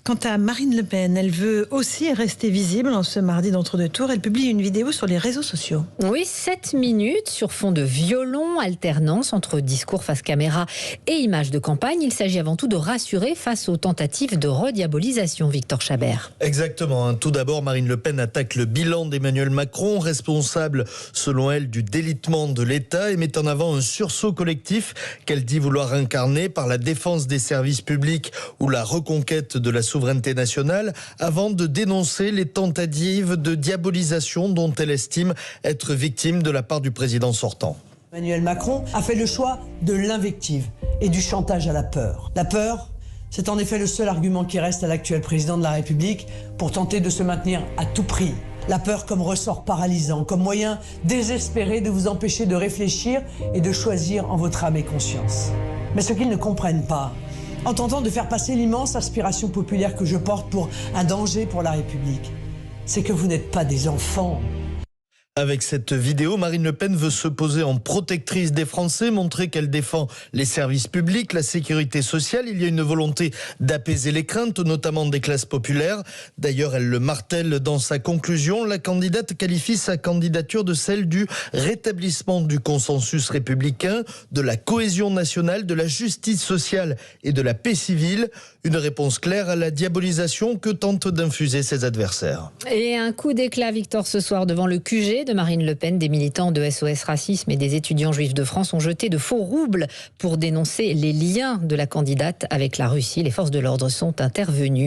Quant à Marine Le Pen, elle veut aussi rester visible en ce mardi d'entre-deux tours. Elle publie une vidéo sur les réseaux sociaux. Oui, 7 minutes sur fond de violon, alternance entre discours face caméra et images de campagne. Il s'agit avant tout de rassurer face aux tentatives de rediabolisation, Victor Chabert. Exactement. Tout d'abord, Marine Le Pen attaque le bilan d'Emmanuel Macron, responsable, selon elle, du délitement de l'État, et met en avant un sursaut collectif qu'elle dit vouloir incarner par la défense des services publics ou la reconquête de la souveraineté nationale, avant de dénoncer les tentatives de diabolisation dont elle estime être victime de la part du président sortant. Emmanuel Macron a fait le choix de l'invective et du chantage à la peur. La peur, c'est en effet le seul argument qui reste à l'actuel président de la République pour tenter de se maintenir à tout prix. La peur comme ressort paralysant, comme moyen désespéré de vous empêcher de réfléchir et de choisir en votre âme et conscience. Mais ce qu'ils ne comprennent pas, en tentant de faire passer l'immense aspiration populaire que je porte pour un danger pour la République, c'est que vous n'êtes pas des enfants. Avec cette vidéo, Marine Le Pen veut se poser en protectrice des Français, montrer qu'elle défend les services publics, la sécurité sociale. Il y a une volonté d'apaiser les craintes, notamment des classes populaires. D'ailleurs, elle le martèle dans sa conclusion. La candidate qualifie sa candidature de celle du rétablissement du consensus républicain, de la cohésion nationale, de la justice sociale et de la paix civile. Une réponse claire à la diabolisation que tentent d'infuser ses adversaires. Et un coup d'éclat, Victor, ce soir devant le QG de Marine Le Pen. Des militants de SOS Racisme et des étudiants juifs de France ont jeté de faux roubles pour dénoncer les liens de la candidate avec la Russie. Les forces de l'ordre sont intervenues.